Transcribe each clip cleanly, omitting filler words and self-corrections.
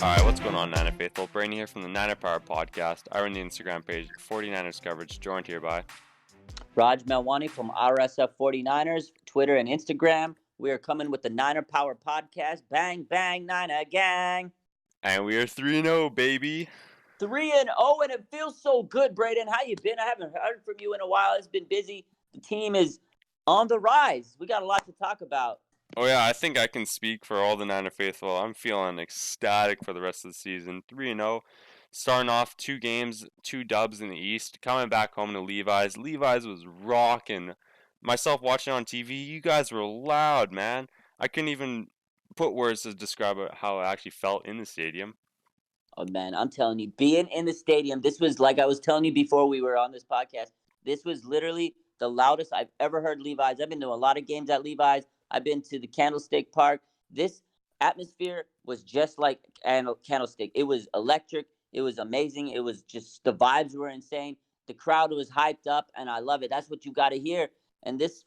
Alright, what's going on, Niner Faithful? Brayden here from the Niner Power Podcast. I run the Instagram page, 49ers Coverage, joined here by Raj Melwani from RSF 49ers, Twitter and Instagram. We are coming with the Niner Power Podcast. Bang, bang, Niner gang. And we are 3-0, baby. 3-0, and it feels so good, Brayden. How you been? I haven't heard from you in a while. It's been busy. The team is on the rise. We got a lot to talk about. Oh yeah, I think I can speak for all the Niner Faithful. I'm feeling ecstatic for the rest of the season. 3-0. Starting off 2 games, 2 dubs in the East. Coming back home to Levi's. Levi's was rocking. Myself watching on TV, you guys were loud, man. I couldn't even put words to describe how I actually felt in the stadium. Oh, man, I'm telling you, being in the stadium, this was like I was telling you before we were on this podcast. This was literally the loudest I've ever heard Levi's. I've been to a lot of games at Levi's. I've been to the Candlestick Park. This atmosphere was just like Candlestick. It was electric. It was amazing. It was just, the vibes were insane. The crowd was hyped up, and I love it. That's what you got to hear. And these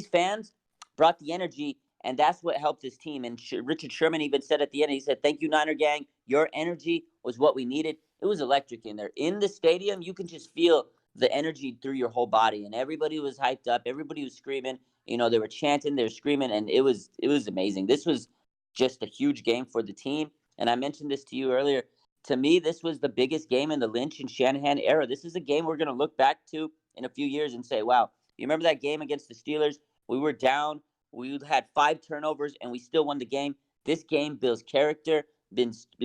fans brought the energy, and that's what helped this team. And Richard Sherman even said at the end, he said, "Thank you, Niner Gang. Your energy was what we needed." It was electric in there. In the stadium, you can just feel the energy through your whole body, and everybody was hyped up. Everybody was screaming. You know, they were chanting, they were screaming, and it was amazing. This was just a huge game for the team. And I mentioned this to you earlier. To me, this was the biggest game in the Lynch and Shanahan era. This is a game we're going to look back to in a few years and say, wow, you remember that game against the Steelers? We were down. We had 5 turnovers, and we still won the game. This game builds character,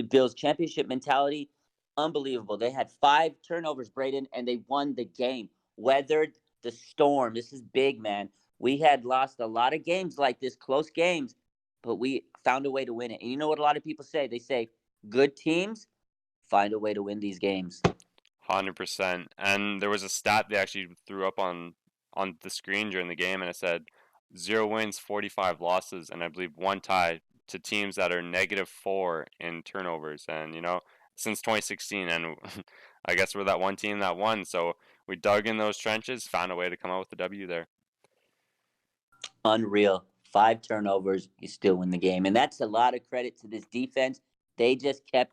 builds championship mentality. Unbelievable. They had 5 turnovers, Brayden, and they won the game. Weathered the storm. This is big, man. We had lost a lot of games like this, close games, but we found a way to win it. And you know what a lot of people say? They say, good teams find a way to win these games. 100%. And there was a stat they actually threw up on the screen during the game, and it said 0 wins, 45 losses, and I believe 1 tie to teams that are -4 in turnovers. And, you know, since 2016, and I guess we're that one team that won. So we dug in those trenches, found a way to come out with the W there. Unreal. 5 turnovers, you still win the game. And that's a lot of credit to this defense. They just kept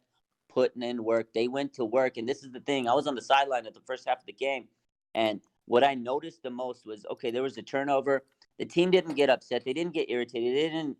putting in work. They went to work. And this is the thing. I was on the sideline at the first half of the game. And what I noticed the most was, okay, there was a turnover. The team didn't get upset. They didn't get irritated. They didn't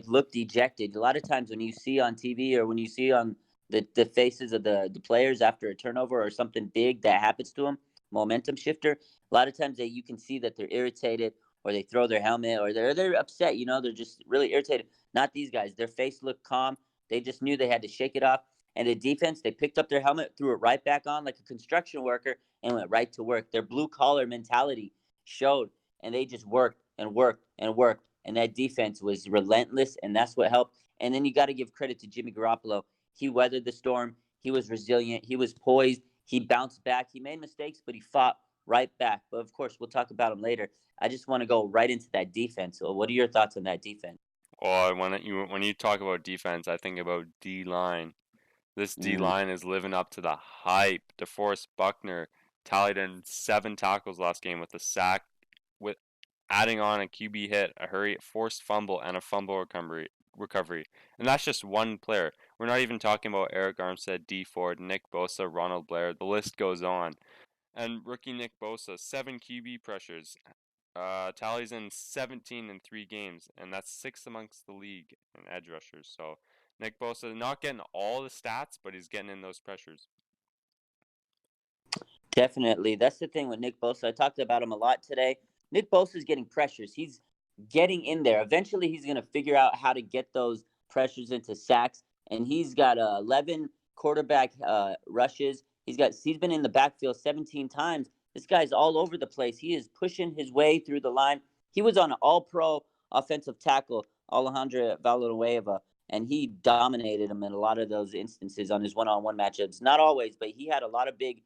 look dejected. A lot of times when you see on TV or when you see on the faces of the players after a turnover or something big that happens to them, momentum shifter, a lot of times you can see that they're irritated, or they throw their helmet, or they're upset. You know, they're just really irritated. Not these guys. Their face looked calm. They just knew they had to shake it off. And the defense, they picked up their helmet, threw it right back on like a construction worker, and went right to work. Their blue-collar mentality showed, and they just worked and worked and worked. And that defense was relentless, and that's what helped. And then you got to give credit to Jimmy Garoppolo. He weathered the storm. He was resilient. He was poised. He bounced back. He made mistakes, but he fought right back. But, of course, we'll talk about him later. I just want to go right into that defense. So what are your thoughts on that defense? Oh, when you talk about defense, I think about D-line. This D-line is living up to the hype. DeForest Buckner tallied in 7 tackles last game with a sack, with adding on a QB hit, a forced fumble, and a fumble recovery. And that's just one player. We're not even talking about Eric Armstead, D Ford, Nick Bosa, Ronald Blair. The list goes on. And rookie Nick Bosa, 7 QB pressures. Tallies in 17 in 3 games, and that's 6th amongst the league in edge rushers. So Nick Bosa not getting all the stats, but he's getting in those pressures. Definitely. That's the thing with Nick Bosa. I talked about him a lot today. Nick Bosa is getting pressures. He's getting in there. Eventually, he's going to figure out how to get those pressures into sacks, and he's got 11 quarterback rushes. He's been in the backfield 17 times. This guy's all over the place. He is pushing his way through the line. He was on an all-pro offensive tackle, Alejandro Villanueva, and he dominated him in a lot of those instances on his one-on-one matchups. Not always, but he had a lot of big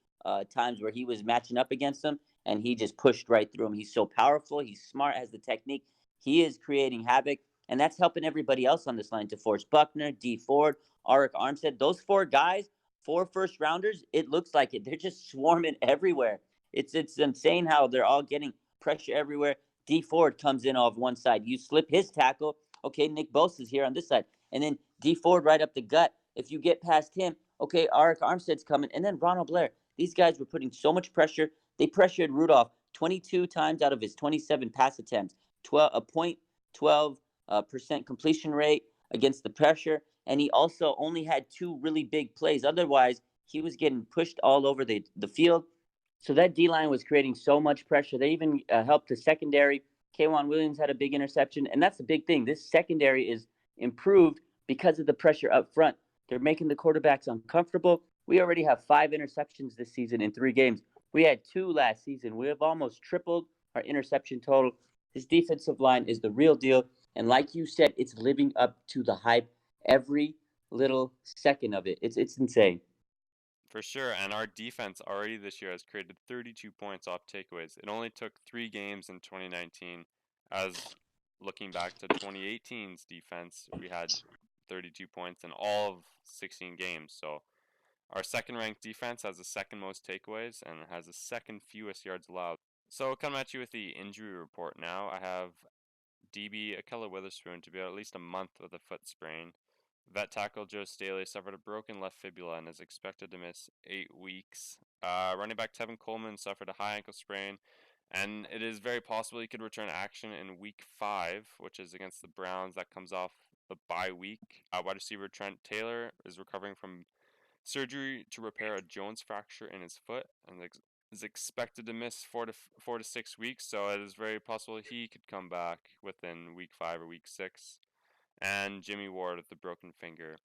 times where he was matching up against him, and he just pushed right through him. He's so powerful. He's smart, has the technique. He is creating havoc, and that's helping everybody else on this line. DeForest Buckner, D Ford, Arik Armstead. Those 4 guys, 4 first-rounders, it looks like it. They're just swarming everywhere. It's insane how they're all getting pressure everywhere. D Ford comes in off one side. You slip his tackle. Okay, Nick Bosa's here on this side. And then D Ford right up the gut. If you get past him, okay, Arik Armstead's coming, and then Ronald Blair. These guys were putting so much pressure. They pressured Rudolph 22 times out of his 27 pass attempts, 12% completion rate against the pressure, and he also only had two really big plays. Otherwise, he was getting pushed all over the field. So that D line was creating so much pressure. They even helped the secondary. K'Wan Williams had a big interception, and that's the big thing. This secondary is improved because of the pressure up front. They're making the quarterbacks uncomfortable. We already have 5 interceptions this season in 3 games. We had 2 last season. We have almost tripled our interception total. This defensive line is the real deal. And like you said, it's living up to the hype every little second of it. It's insane. For sure, and our defense already this year has created 32 points off takeaways. It only took 3 games in 2019. As looking back to 2018's defense, we had 32 points in all of 16 games. So our second ranked defense has the second most takeaways and has the second fewest yards allowed. So coming at you with the injury report now, I have DB Akella Witherspoon to be out at least a month with a foot sprain. Vet tackle Joe Staley suffered a broken left fibula and is expected to miss 8 weeks. Running back Tevin Coleman suffered a high ankle sprain, and it is very possible he could return to action in week 5, which is against the Browns. That comes off the bye week. Wide receiver Trent Taylor is recovering from surgery to repair a Jones fracture in his foot and is expected to miss 4 to 6 weeks. So it is very possible he could come back within week 5 or week 6. And Jimmy Ward with the broken finger.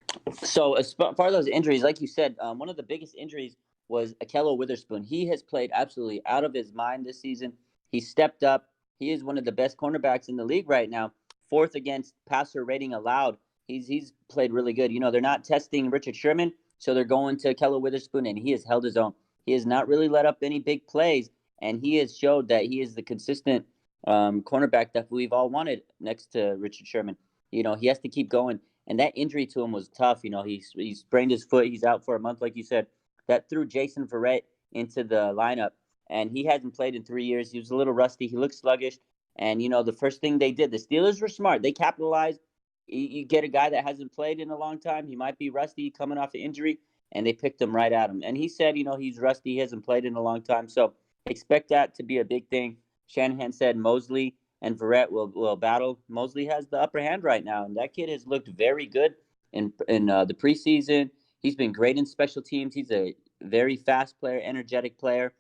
So as far as those injuries, like you said, one of the biggest injuries was Akello Witherspoon. He has played absolutely out of his mind this season. He stepped up. He is one of the best cornerbacks in the league right now. Fourth against passer rating allowed. He's played really good. You know, they're not testing Richard Sherman, so they're going to Akello Witherspoon, and he has held his own. He has not really let up any big plays, and he has showed that he is the consistent cornerback that we've all wanted next to Richard Sherman. You know, he has to keep going. And that injury to him was tough. You know, he sprained his foot. He's out for a month, like you said. That threw Jason Verrett into the lineup, and he hasn't played in 3 years. He was a little rusty. He looked sluggish. And, you know, the first thing they did, the Steelers were smart. They capitalized. You get a guy that hasn't played in a long time. He might be rusty coming off an injury, and they picked him right at him. And he said, you know, he's rusty. He hasn't played in a long time. So expect that to be a big thing. Shanahan said Mosley and Verrett will battle. Mosley has the upper hand right now, and that kid has looked very good in the preseason. He's been great in special teams. He's a very fast player, energetic player,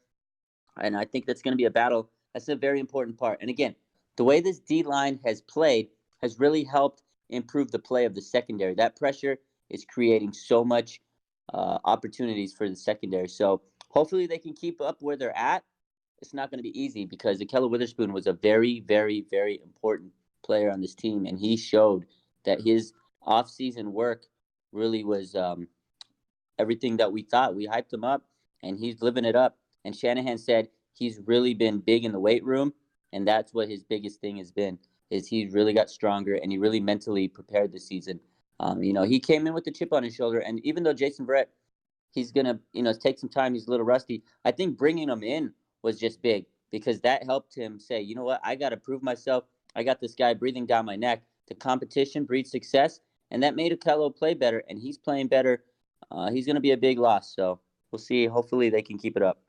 and I think that's going to be a battle. That's a very important part. And again, the way this D line has played has really helped improve the play of the secondary. That pressure is creating so much opportunities for the secondary. So hopefully they can keep up where they're at. It's not going to be easy because Akella Witherspoon was a very, very, very important player on this team, and he showed that his off-season work really was everything that we thought. We hyped him up, and he's living it up. And Shanahan said he's really been big in the weight room, and that's what his biggest thing has been. Is he really got stronger and he really mentally prepared this season. You know, he came in with the chip on his shoulder, and even though Jason Verrett, he's gonna, you know, take some time. He's a little rusty. I think bringing him in was just big because that helped him say, you know what, I got to prove myself. I got this guy breathing down my neck. The competition breeds success, and that made Okello play better, and he's playing better. He's going to be a big loss, so we'll see. Hopefully, they can keep it up.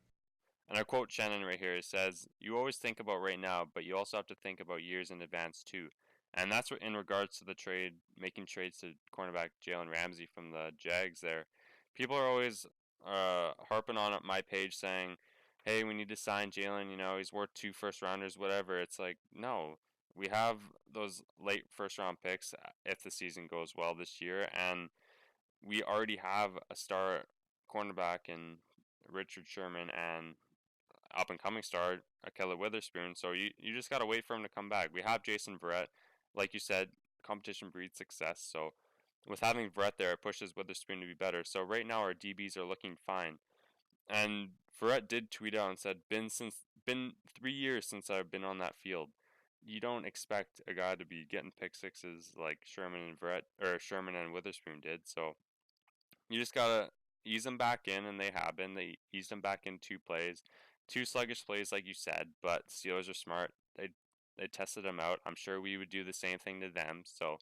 And I quote Shannon right here. It says, "You always think about right now, but you also have to think about years in advance too." And that's what in regards to the trade, making trades to cornerback Jalen Ramsey from the Jags. There, people are always harping on at my page saying, "Hey, we need to sign Jalen. You know, he's worth 2 first rounders, whatever." It's like, no, we have those late first round picks if the season goes well this year, and we already have a star cornerback in Richard Sherman and up and coming star Akella Witherspoon. So you just gotta wait for him to come back. We have Jason Verrett, like you said, competition breeds success. So with having Verrett there, it pushes Witherspoon to be better. So right now our DBs are looking fine. And Verrett did tweet out and said, "Been 3 years since I've been on that field." You don't expect a guy to be getting pick sixes like Sherman and Verrett or Sherman and Witherspoon did. So you just gotta ease them back in, and they have been. They eased them back in 2 plays, 2 sluggish plays, like you said. But Steelers are smart. They tested them out. I'm sure we would do the same thing to them. So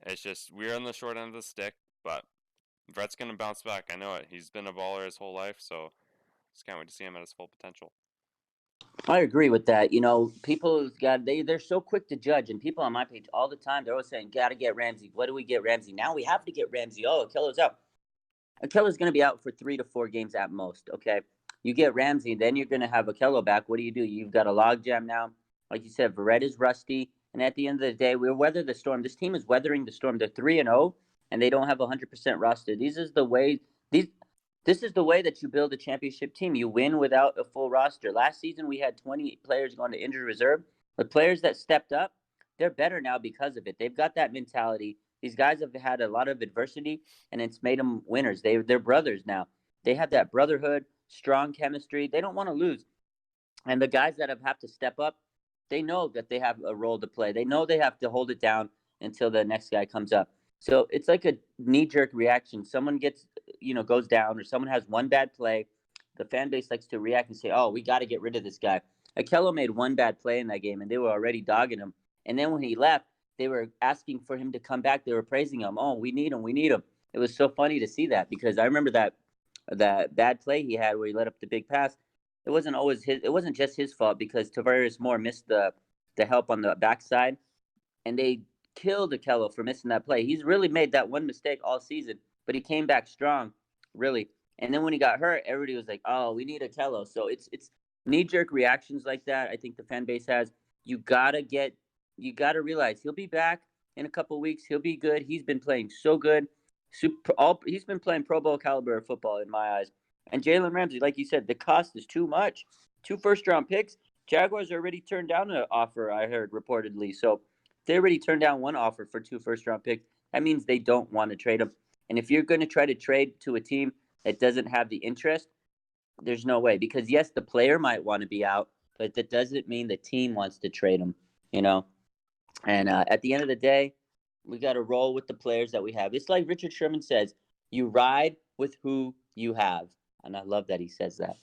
it's just we're on the short end of the stick, but Brett's gonna bounce back. I know it. He's been a baller his whole life, so just can't wait to see him at his full potential. I agree with that. People they're so quick to judge, and people on my page all the time they're always saying, "Got to get Ramsey." What do we get Ramsey? Now we have to get Ramsey. Oh, Akello's out. Akello's going to be out for 3 to 4 games at most. Okay, you get Ramsey, then you're going to have Akello back. What do? You've got a logjam now. Like you said, Veretta's rusty, and at the end of the day, we'll weather the storm. This team is weathering the storm. They're 3-0, and they don't have 100% roster. These this is the way that you build a championship team. You win without a full roster. Last season, we had 20 players going to injured reserve. The players that stepped up, they're better now because of it. They've got that mentality. These guys have had a lot of adversity, and it's made them winners. They're brothers now. They have that brotherhood, strong chemistry. They don't want to lose. And the guys that have to step up, they know that they have a role to play. They know they have to hold it down until the next guy comes up. So it's like a knee jerk reaction. Someone goes down, or someone has one bad play. The fan base likes to react and say, "Oh, we got to get rid of this guy." Akello made one bad play in that game, and they were already dogging him. And then when he left, they were asking for him to come back. They were praising him. "Oh, we need him. We need him." It was so funny to see that, because I remember that bad play he had where he let up the big pass. It wasn't always his. It wasn't just his fault, because Tavares Moore missed the help on the backside, and they killed Akello for missing that play. He's really made that one mistake all season, but he came back strong, really. And then when he got hurt, everybody was like, "Oh, we need Akello." So it's knee jerk reactions like that. I think the fan base has. You gotta get. You gotta realize he'll be back in a couple weeks. He'll be good. He's been playing so good. He's been playing Pro Bowl caliber of football in my eyes. And Jalen Ramsey, like you said, the cost is too much. 2 first-round picks. Jaguars already turned down an offer, I heard reportedly. So they already turned down one offer for 2 first-round picks. That means they don't want to trade him. And if you're going to try to trade to a team that doesn't have the interest, there's no way. Because yes, the player might want to be out, but that doesn't mean the team wants to trade him. You know. And at the end of the day, we got to roll with the players that we have. It's like Richard Sherman says, "You ride with who you have," and I love that he says that.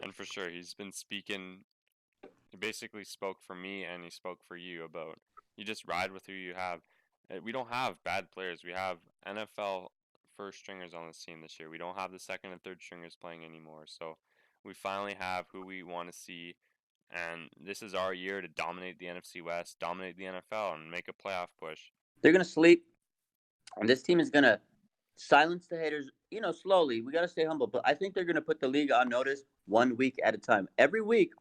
And for sure, he's been speaking. He basically spoke for me and he spoke for you about you just ride with who you have. We don't have bad players. We have NFL first stringers on this team this year. We don't have the second and third stringers playing anymore. So we finally have who we want to see. And this is our year to dominate the NFC West, dominate the NFL, and make a playoff push. They're gonna sleep, and this team is gonna silence the haters. Slowly. We gotta stay humble, but I think they're gonna put the league on notice 1 week at a time. Every week,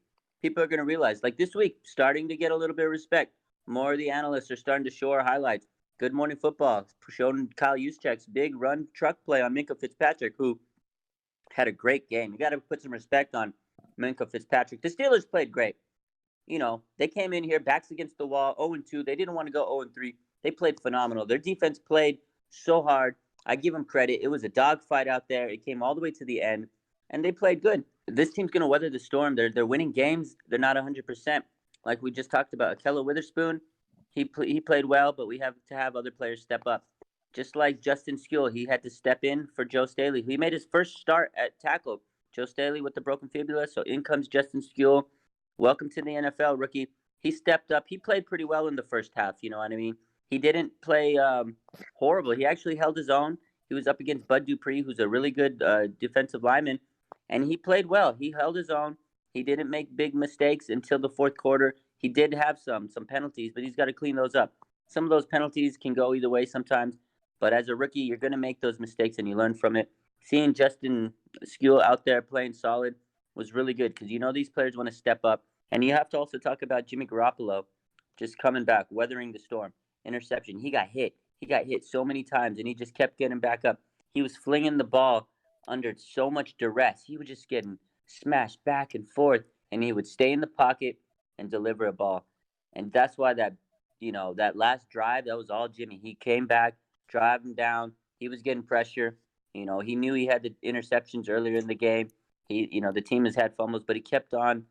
people are gonna realize. Like this week, starting to get a little bit of respect. More of the analysts are starting to show our highlights. Good Morning Football showing Kyle Juszczyk's big run truck play on Minka Fitzpatrick, who had a great game. You got to put some respect on Minka Fitzpatrick. The Steelers played great. They came in here backs against the wall, 0-2. They didn't want to go 0-3. They played phenomenal. Their defense played so hard. I give them credit. It was a dogfight out there. It came all the way to the end, and they played good. This team's going to weather the storm. They're winning games. They're not 100%. Like we just talked about, Akello Witherspoon, he played well, but we have to have other players step up. Just like Justin Skule, he had to step in for Joe Staley. He made his first start at tackle. Joe Staley with the broken fibula, so in comes Justin Skule. Welcome to the NFL, rookie. He stepped up. He played pretty well in the first half. You know what I mean? He didn't play horrible. He actually held his own. He was up against Bud Dupree, who's a really good defensive lineman, and he played well. He held his own. He didn't make big mistakes until the fourth quarter. He did have some penalties, but he's got to clean those up. Some of those penalties can go either way sometimes, but as a rookie, you're going to make those mistakes and you learn from it. Seeing Justin Skule out there playing solid was really good, because these players want to step up. And you have to also talk about Jimmy Garoppolo just coming back, weathering the storm. Interception. He got hit. He got hit so many times, and he just kept getting back up. He was flinging the ball under so much duress. He was just getting smashed back and forth, and he would stay in the pocket and deliver a ball. And that's why that last drive, that was all Jimmy. He came back, drive him down. He was getting pressure. He knew he had the interceptions earlier in the game. The team has had fumbles, but he kept on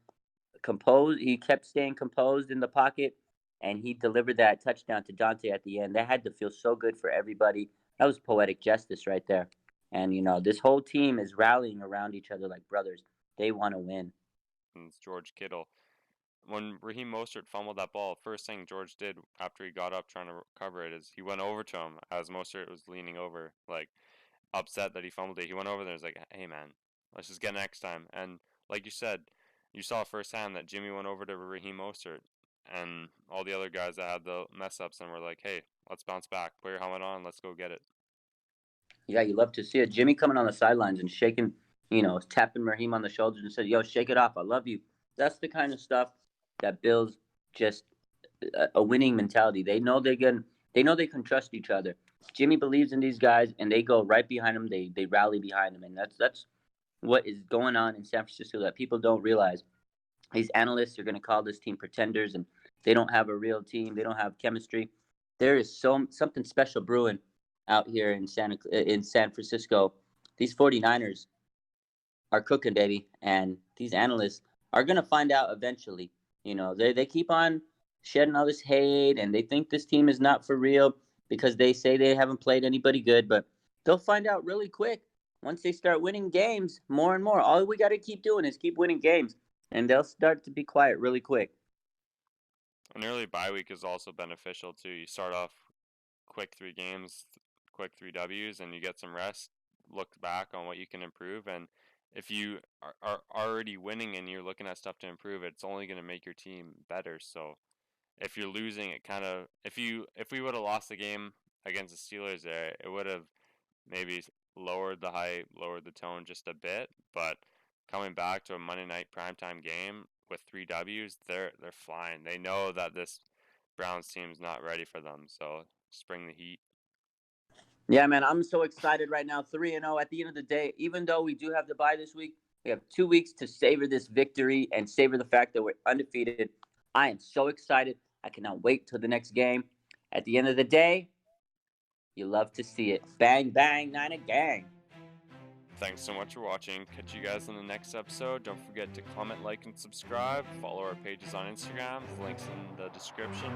composed. He kept staying composed in the pocket, and he delivered that touchdown to Dante at the end. That had to feel so good for everybody. That was poetic justice right there. And this whole team is rallying around each other like brothers. They want to win. And it's George Kittle. When Raheem Mostert fumbled that ball, first thing George did after he got up trying to recover it is he went over to him as Mostert was leaning over. Like, upset that he fumbled it. He went over there and was like, hey, man, let's just get next time. And like you said, you saw firsthand that Jimmy went over to Raheem Mostert and all the other guys that had the mess ups and were like, hey, let's bounce back. Put your helmet on. Let's go get it. Yeah, you love to see it. Jimmy coming on the sidelines and shaking, tapping Raheem on the shoulders and said, "Yo, shake it off. I love you." That's the kind of stuff that builds just a winning mentality. They know they can trust each other. Jimmy believes in these guys, and they go right behind him. They rally behind him, and that's what is going on in San Francisco that people don't realize. These analysts are going to call this team pretenders, and they don't have a real team. They don't have chemistry. There is something special brewing out here in San Francisco. These 49ers are cooking, baby, and these analysts are going to find out eventually. They keep on shedding all this hate, and they think this team is not for real because they say they haven't played anybody good, but they'll find out really quick once they start winning games more and more. All we got to keep doing is keep winning games, and they'll start to be quiet really quick. An early bye week is also beneficial too. You start off quick 3 games, quick 3 Ws, and you get some rest. Look back on what you can improve, and if you are already winning and you're looking at stuff to improve, it's only going to make your team better. So if you're losing, it kind of if we would have lost the game against the Steelers there, it would have maybe lowered the hype, lowered the tone just a bit. But coming back to a Monday night primetime game with 3 Ws, they're flying. They know that this Browns team's not ready for them. So bring the heat. Yeah, man, I'm so excited right now. 3-0 at the end of the day. Even though we do have the bye this week, we have 2 weeks to savor this victory and savor the fact that we're undefeated. I am so excited. I cannot wait till the next game. At the end of the day, you love to see it. Bang, bang, Niner gang. Thanks so much for watching. Catch you guys in the next episode. Don't forget to comment, like, and subscribe. Follow our pages on Instagram. The links in the description.